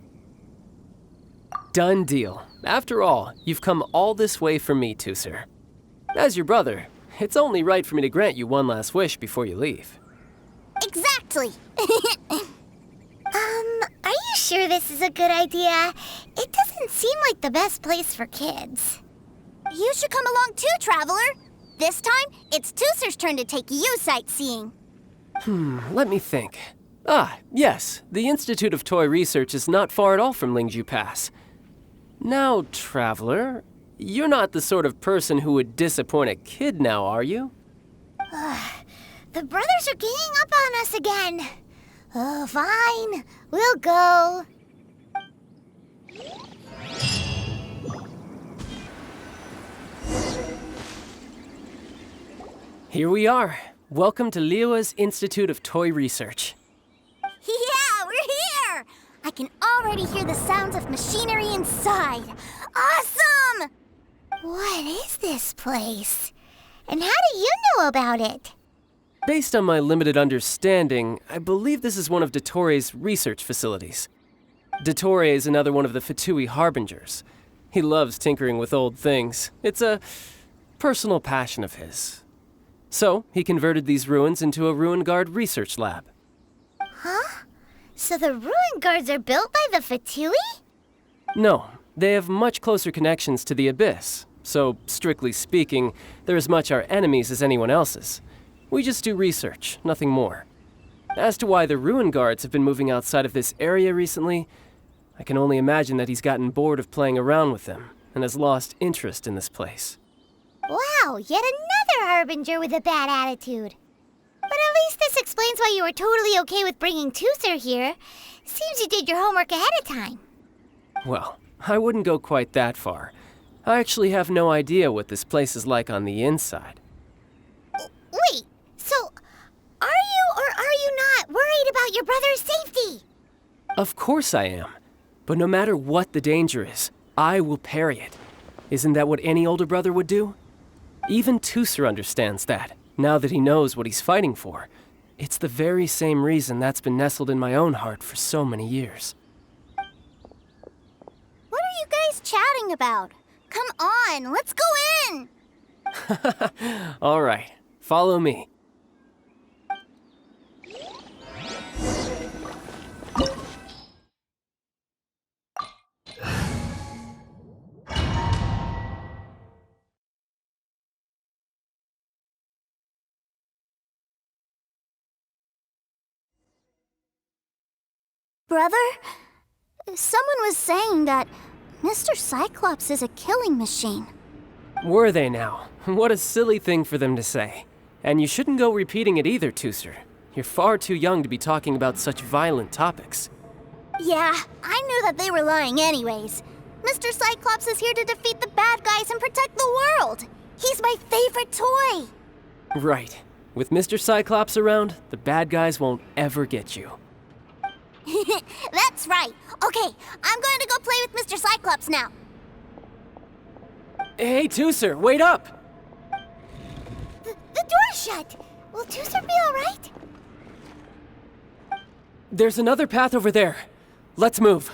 Done deal. After all, you've come all this way for me, Tusser. As your brother, it's only right for me to grant you one last wish before you leave. Exactly. Are you sure this is a good idea? It doesn't seem like the best place for kids. You should come along too, Traveler. This time, it's Tusser's turn to take you sightseeing. Let me think. Ah, yes, the Institute of Toy Research is not far at all from Lingju Pass. Now, Traveler, you're not the sort of person who would disappoint a kid now, are you? The brothers are ganging up on us again. Oh, fine. We'll go. Here we are. Welcome to Liyue's Institute of Toy Research. Yeah, we're here! I can already hear the sounds of machinery inside. Awesome! What is this place? And how do you know about it? Based on my limited understanding, I believe this is one of Dottore research facilities. Dottore is another one of the Fatui Harbingers. He loves tinkering with old things. It's a personal passion of his. So, he converted these ruins into a Ruin Guard research lab. Huh? So the ruin guards are built by the Fatui? No, they have much closer connections to the Abyss. So, strictly speaking, they're as much our enemies as anyone else's. We just do research, nothing more. As to why the Ruin Guards have been moving outside of this area recently, I can only imagine that he's gotten bored of playing around with them and has lost interest in this place. Wow, yet another Harbinger with a bad attitude. But at least this explains why you were totally okay with bringing Tooser here. Seems you did your homework ahead of time. Well, I wouldn't go quite that far. I actually have no idea what this place is like on the inside. Wait, so are you or are you not worried about your brother's safety? Of course I am. But no matter what the danger is, I will parry it. Isn't that what any older brother would do? Even Tooser understands that, now that he knows what he's fighting for. It's the very same reason that's been nestled in my own heart for so many years. What are you guys chatting about? Come on, let's go in! All right, follow me. Brother, someone was saying that Mr. Cyclops is a killing machine. Were they now? What a silly thing for them to say. And you shouldn't go repeating it either, Tooser. You're far too young to be talking about such violent topics. Yeah, I knew that they were lying anyways. Mr. Cyclops is here to defeat the bad guys and protect the world. He's my favorite toy. Right. With Mr. Cyclops around, the bad guys won't ever get you. That's right. Okay, I'm going to go play with Mr. Cyclops now. Hey, Tooser, wait up! The door's shut. Will Tooser be all right? There's another path over there. Let's move.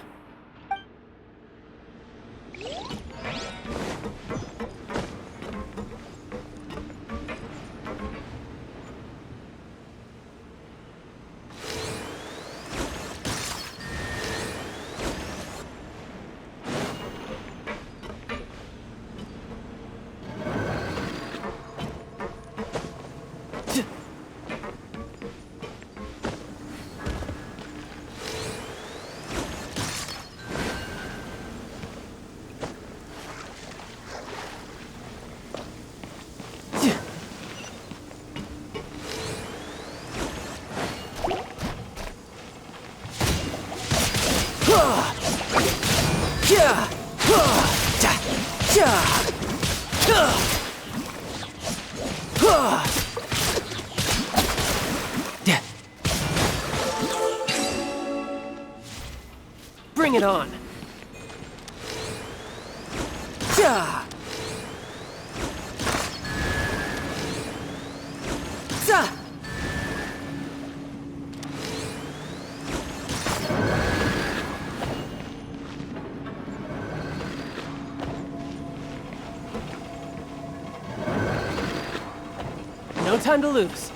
Bring it on. No time to lose.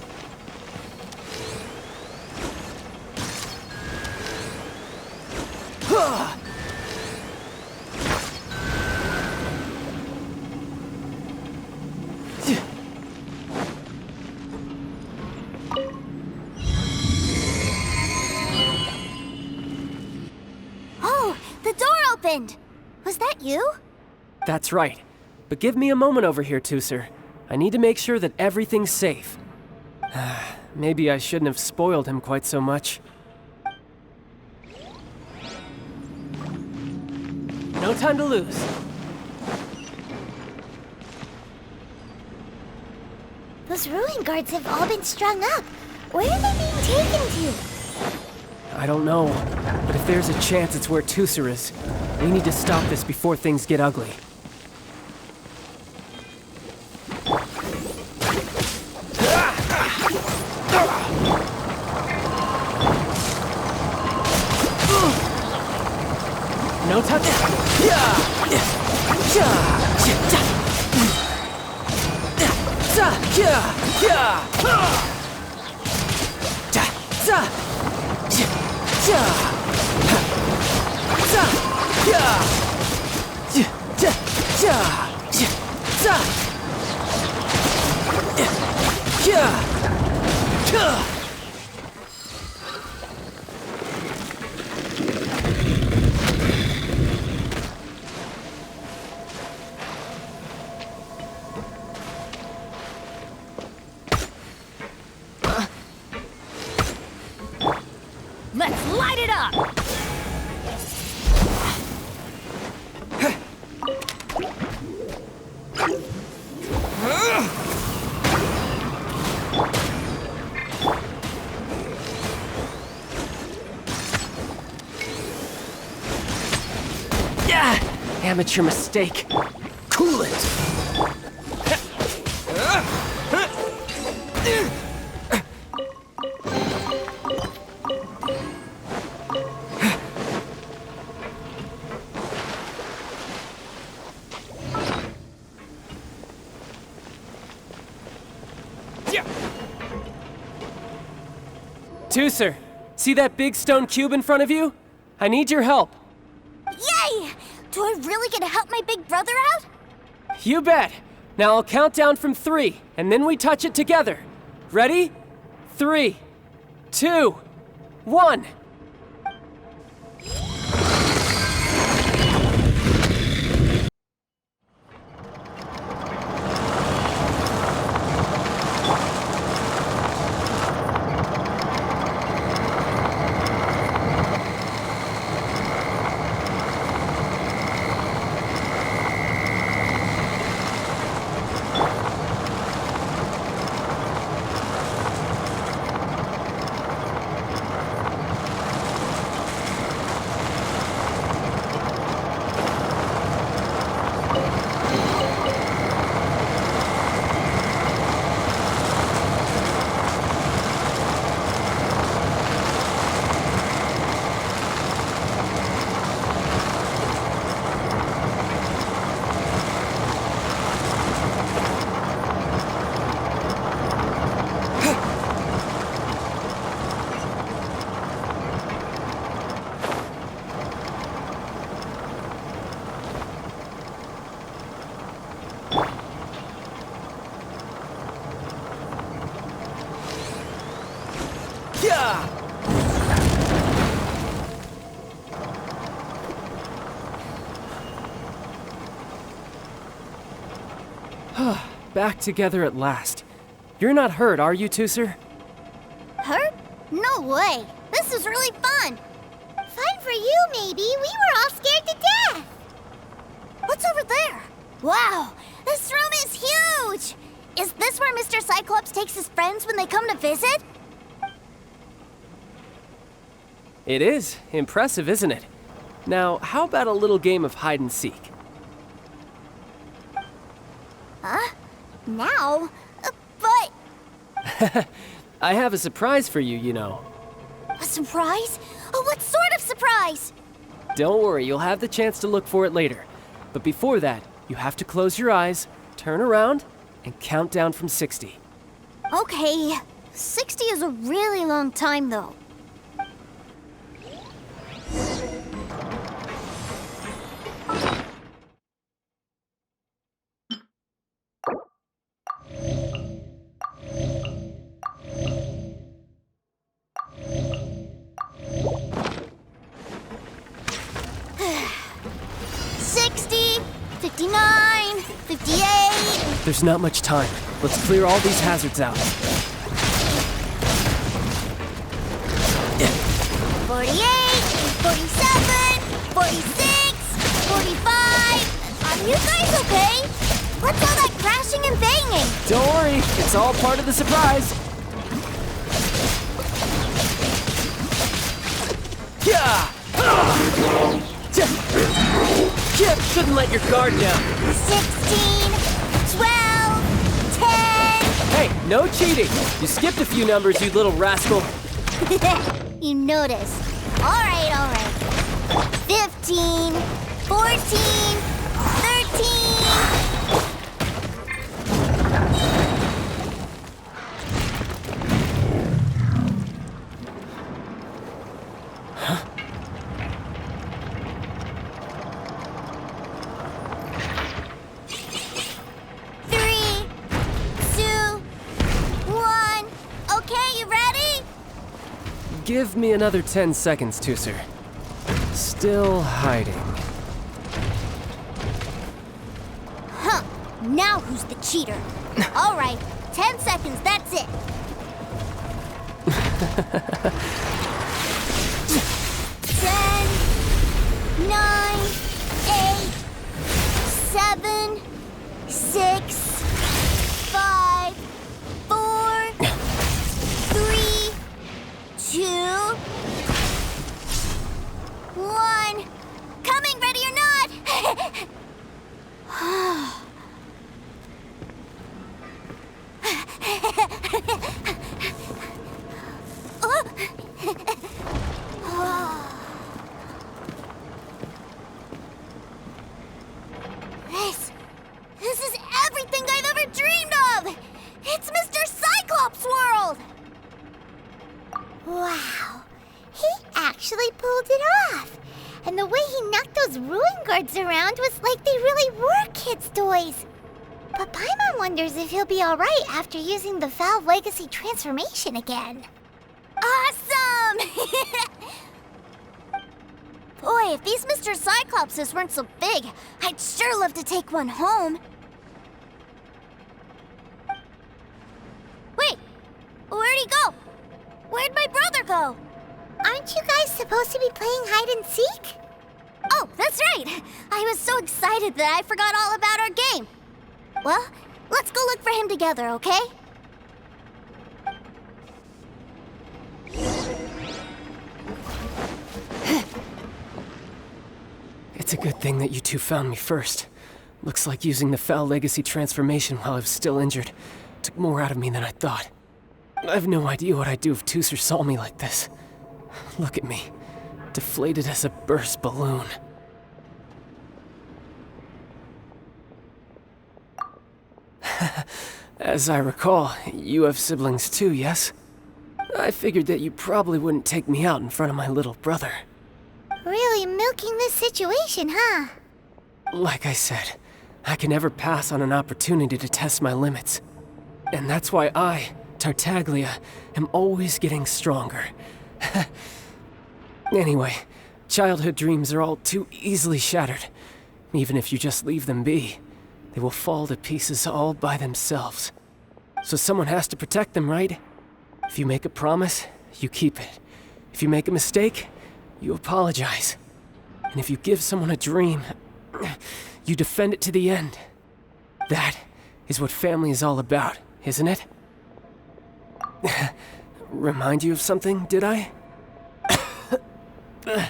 Oh, the door opened. Was that you? That's right. But give me a moment over here, Tooser. I need to make sure that everything's safe. Maybe I shouldn't have spoiled him quite so much. No time to lose. Those ruin guards have all been strung up. Where are they being taken to? I don't know, but if there's a chance it's where Tusser is, we need to stop this before things get ugly. No touch. Let's light it up! Amateur mistake. Cool it! Tusser, see that big stone cube in front of you? I need your help. Yay! Do I really get to help my big brother out? You bet. Now I'll count down from 3, and then we touch it together. Ready? 3, 2, 1. Back together at last. You're not hurt, are you, Tusser? Hurt? No way. This is really fun. Fun for you, maybe. We were all scared to death. What's over there? Wow, this room is huge. Is this where Mr. Cyclops takes his friends when they come to visit? It is. Impressive, isn't it? Now, how about a little game of hide and seek? Huh? Now? But... I have a surprise for you, you know. A surprise? Oh, what sort of surprise? Don't worry, you'll have the chance to look for it later. But before that, you have to close your eyes, turn around, and count down from 60. Okay. 60 is a really long time, though. There's not much time. Let's clear all these hazards out. 48, 47, 46, 45. Are you guys okay? What's all that crashing and banging? Don't worry, it's all part of the surprise. Yeah! Shouldn't let your guard down. 16, 12, 10. Hey, no cheating. You skipped a few numbers, you little rascal. You noticed. All right. 15, 14, 13. Give me another 10 seconds, Tusser. Still hiding. Huh. Now who's the cheater? All right, 10 seconds, that's it. 10, 9, 8, 7, 6, 5, 4, 3, 2, 1. Coming, ready or not? This is everything I've ever dreamed of! It's Mr. Cyclops' world! Wow, he actually pulled it off. And the way he knocked those ruin guards around was like they really were kids' toys. But Paimon wonders if he'll be alright after using the Valve Legacy transformation again. Awesome! Boy, if these Mr. Cyclopses weren't so big, I'd sure love to take one home. Wait, where'd he go? Where'd my brother go? Aren't you guys supposed to be playing hide and seek? Oh, that's right! I was so excited that I forgot all about our game. Well, let's go look for him together, okay? It's a good thing that you two found me first. Looks like using the Foul Legacy transformation while I was still injured took more out of me than I thought. I have no idea what I'd do if Tusser saw me like this. Look at me, deflated as a burst balloon. As I recall, you have siblings too, yes? I figured that you probably wouldn't take me out in front of my little brother. Really milking this situation, huh? Like I said, I can never pass on an opportunity to test my limits. And that's why I, Tartaglia, am always getting stronger. Anyway, childhood dreams are all too easily shattered. Even if you just leave them be, they will fall to pieces all by themselves. So someone has to protect them, right? If you make a promise, you keep it. If you make a mistake, you apologize. And if you give someone a dream, you defend it to the end. That is what family is all about, isn't it? Remind you of something, did I? Quit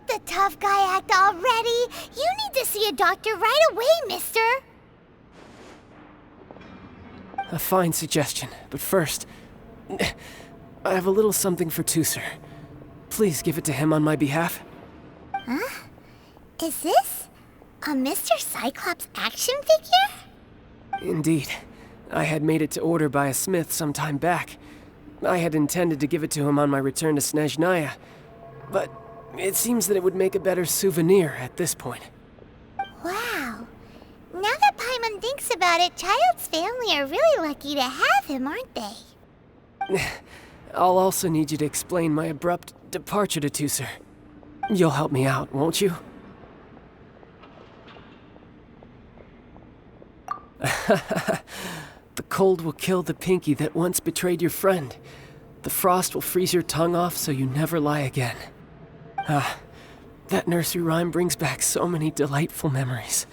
the tough guy act already! You need to see a doctor right away, mister! A fine suggestion, but first, I have a little something for Tusser. Please give it to him on my behalf. Huh? Is this a Mr. Cyclops action figure? Indeed. I had made it to order by a smith some time back. I had intended to give it to him on my return to Snezhnaya, but it seems that it would make a better souvenir at this point. Wow. Now that Paimon thinks about it, Child's family are really lucky to have him, aren't they? I'll also need you to explain my abrupt departure to Tusser. You'll help me out, won't you? The cold will kill the pinky that once betrayed your friend. The frost will freeze your tongue off so you never lie again. Ah, that nursery rhyme brings back so many delightful memories.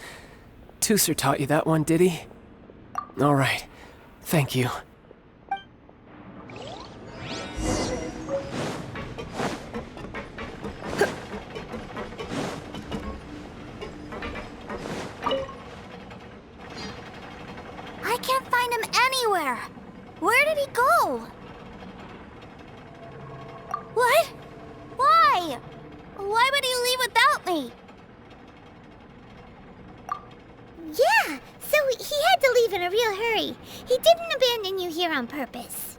Tusser taught you that one, did he? All right. Thank you. I can't find him anywhere. Where did he go? What? Why? Why would he leave without me? Yeah, so he had to leave in a real hurry. He didn't abandon you here on purpose.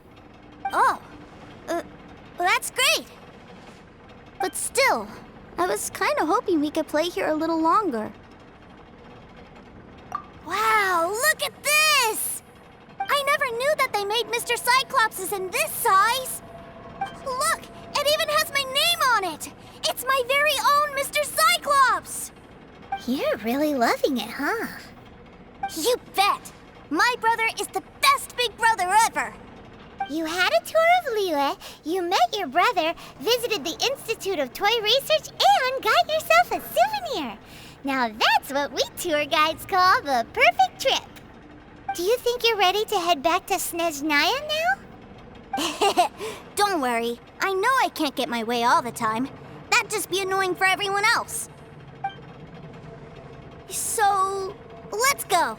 Oh, well, that's great. But still, I was kind of hoping we could play here a little longer. Wow, look at this! I never knew that they made Mr. Cyclops in this size. Look, it even has my name on it. It's my very own Mr. Cyclops. You're really loving it, huh? You bet. My brother is the best big brother ever. You had a tour of Liyue, you met your brother, visited the Institute of Toy Research, and got yourself a souvenir. Now that's what we tour guides call the perfect trip. Do you think you're ready to head back to Snezhnaya now? Don't worry. I know I can't get my way all the time. That'd just be annoying for everyone else. So, let's go.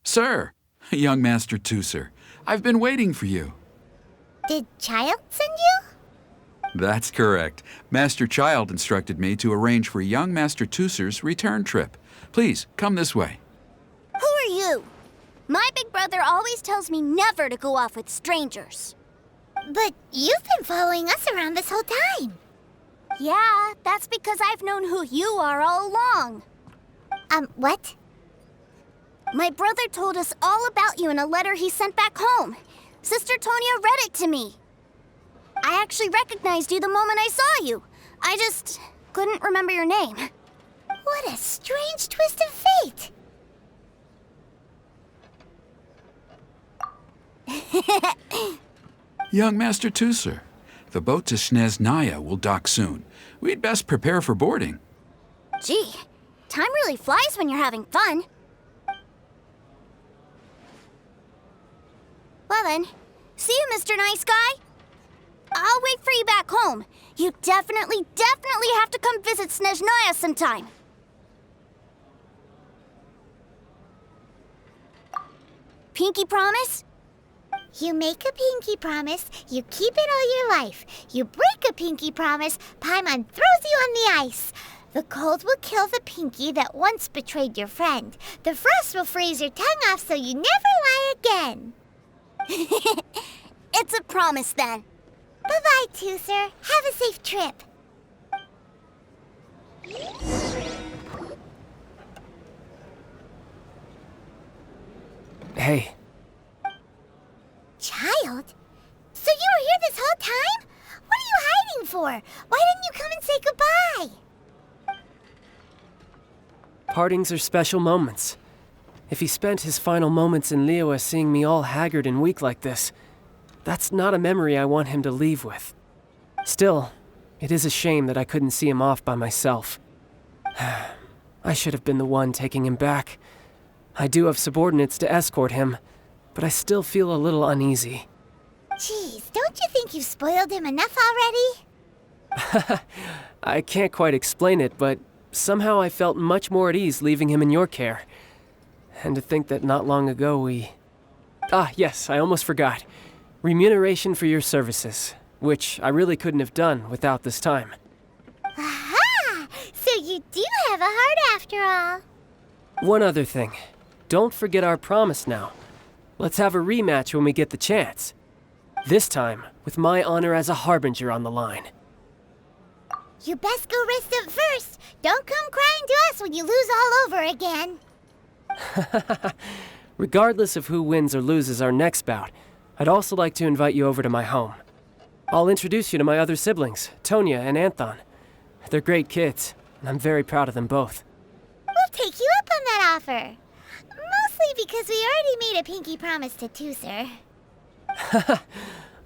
Sir, young Master Tusser, I've been waiting for you. Did Child send you? That's correct. Master Child instructed me to arrange for young Master Tusser's return trip. Please, come this way. Who are you? My big brother always tells me never to go off with strangers. But you've been following us around this whole time. Yeah, that's because I've known who you are all along. What? My brother told us all about you in a letter he sent back home. Sister Tonia read it to me. I actually recognized you the moment I saw you. I just couldn't remember your name. What a strange twist of fate. Young Master Tusser, the boat to Snezhnaya will dock soon. We'd best prepare for boarding. Gee, time really flies when you're having fun. Well then, see you, Mr. Nice Guy. I'll wait for you back home. You definitely have to come visit Snezhnaya sometime. Pinky promise? You make a pinky promise, you keep it all your life. You break a pinky promise, Paimon throws you on the ice. The cold will kill the pinky that once betrayed your friend. The frost will freeze your tongue off so you never lie again. It's a promise then. Bye-bye, Tusser. Have a safe trip. Hey. Child? So you were here this whole time? What are you hiding for? Why didn't you come and say goodbye? Partings are special moments. If he spent his final moments in Liyue seeing me all haggard and weak like this, that's not a memory I want him to leave with. Still, it is a shame that I couldn't see him off by myself. I should have been the one taking him back. I do have subordinates to escort him, but I still feel a little uneasy. Jeez, don't you think you've spoiled him enough already? I can't quite explain it, but somehow I felt much more at ease leaving him in your care. And to think that not long ago we... Ah, yes, I almost forgot. Remuneration for your services, which I really couldn't have done without this time. Aha! So you do have a heart after all. One other thing. Don't forget our promise now. Let's have a rematch when we get the chance. This time, with my honor as a harbinger on the line. You best go rest up first. Don't come crying to us when you lose all over again. Regardless of who wins or loses our next bout, I'd also like to invite you over to my home. I'll introduce you to my other siblings, Tonya and Anthon. They're great kids, and I'm very proud of them both. We'll take you up on that offer. Mostly because we already made a pinky promise to Tooser.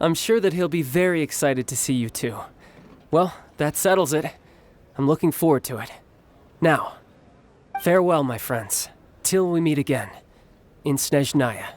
I'm sure that he'll be very excited to see you too. Well, that settles it. I'm looking forward to it. Now, farewell, my friends, till we meet again in Snezhnaya.